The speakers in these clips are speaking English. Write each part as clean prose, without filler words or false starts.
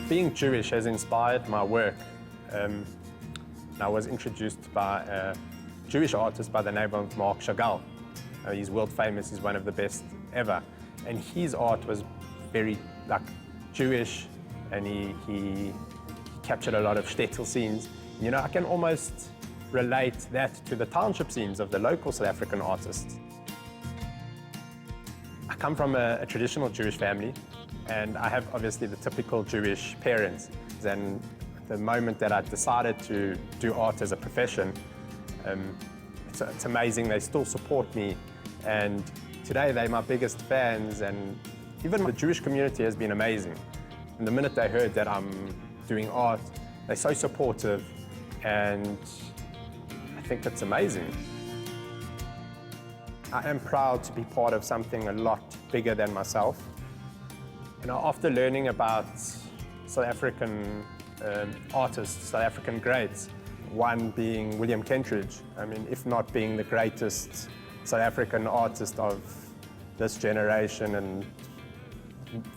Being Jewish has inspired my work. I was introduced by a Jewish artist by the name of Mark Chagall. He's world famous, he's one of the best ever. And his art was very Jewish, and he captured a lot of shtetl scenes. You know, I can almost relate that to the township scenes of the local South African artists. I come from a traditional Jewish family, and I have obviously the typical Jewish parents. And the moment that I decided to do art as a profession, it's amazing, they still support me. And today they're my biggest fans, and even the Jewish community has been amazing. And the minute they heard that I'm doing art, they're so supportive, and I think that's amazing. I am proud to be part of something a lot bigger than myself. You know, after learning about South African artists, South African greats, one being William Kentridge, I mean, if not being the greatest South African artist of this generation, and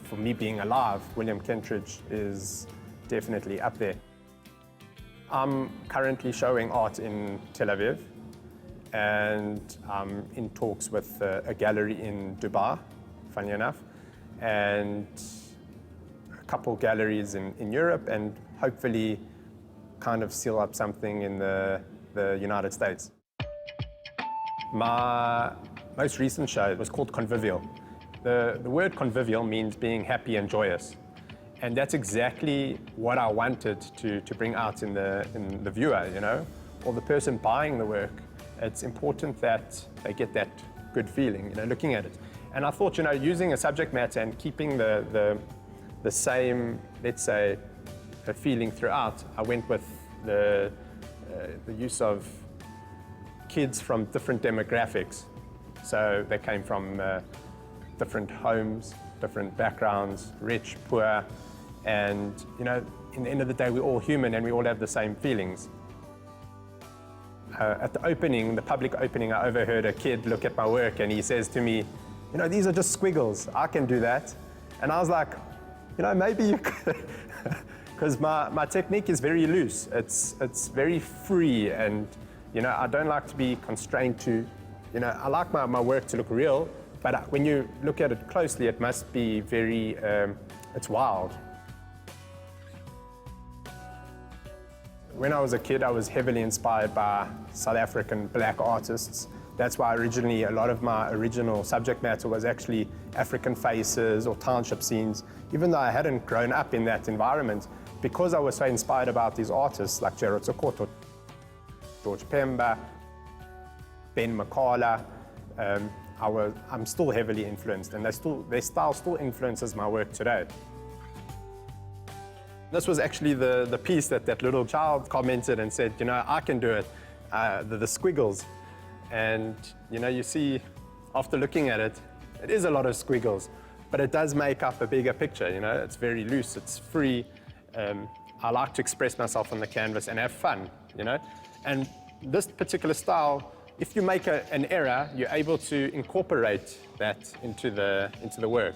for me being alive, William Kentridge is definitely up there. I'm currently showing art in Tel Aviv, and I'm in talks with a gallery in Dubai, funny enough, and a couple galleries in Europe, and hopefully kind of seal up something in the United States. My most recent show was called Convivial. The word convivial means being happy and joyous. And that's exactly what I wanted to bring out in the viewer, you know, or the person buying the work. It's important that they get that good feeling, you know, looking at it. And I thought, you know, using a subject matter and keeping the same, let's say, a feeling throughout, I went with the use of kids from different demographics. So they came from different homes, different backgrounds, rich, poor, and, you know, in the end of the day, we're all human and we all have the same feelings. At the opening, the public opening, I overheard a kid look at my work and he says to me, you know, these are just squiggles, I can do that. And I was like, you know, maybe you could, because my technique is very loose. It's very free, and, you know, I don't like to be constrained to, you know, I like my work to look real, but when you look at it closely, it must be very, it's wild. When I was a kid, I was heavily inspired by South African black artists. That's why originally a lot of my original subject matter was actually African faces or township scenes, even though I hadn't grown up in that environment. Because I was so inspired about these artists like Gerald Sokoto, George Pemba, Ben Makala, I'm still heavily influenced, and their style still influences my work today. This was actually the piece that little child commented and said, you know, I can do it, the squiggles. And, you know, you see, after looking at it, it is a lot of squiggles, but it does make up a bigger picture, you know, it's very loose, it's free. I like to express myself on the canvas and have fun, you know. And this particular style, if you make an error, you're able to incorporate that into the work.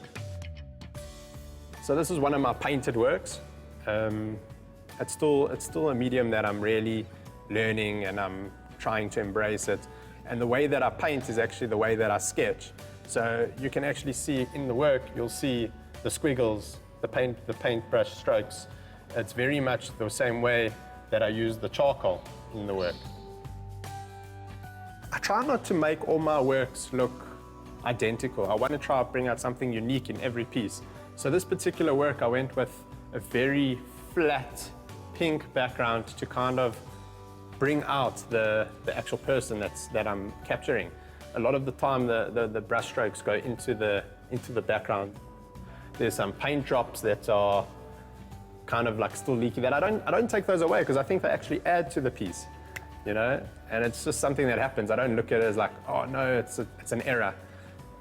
So this is one of my painted works. It's still a medium that I'm really learning, and I'm trying to embrace it. And the way that I paint is actually the way that I sketch. So you can actually see in the work, you'll see the squiggles, the paintbrush strokes. It's very much the same way that I use the charcoal in the work. I try not to make all my works look identical. I want to try to bring out something unique in every piece. So this particular work, I went with a very flat pink background to kind of bring out the actual person that I'm capturing. A lot of the time, the brush strokes go into the background. There's some paint drops that are kind of like still leaky. That I don't take those away, because I think they actually add to the piece, you know. And it's just something that happens. I don't look at it as like, oh no, it's an error.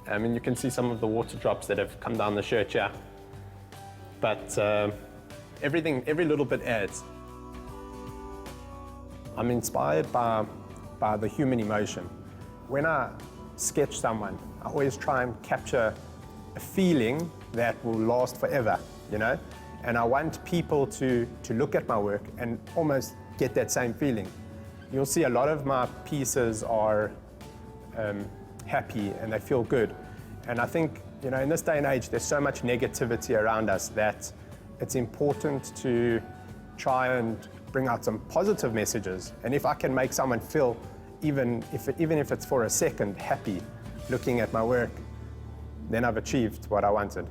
I mean, you can see some of the water drops that have come down the shirt here, but every little bit adds. I'm inspired by the human emotion. When I sketch someone, I always try and capture a feeling that will last forever, you know? And I want people to look at my work and almost get that same feeling. You'll see a lot of my pieces are happy and they feel good. And I think, in this day and age, there's so much negativity around us that it's important to try and bring out some positive messages. And if I can make someone feel, even if it's for a second, happy looking at my work, then I've achieved what I wanted.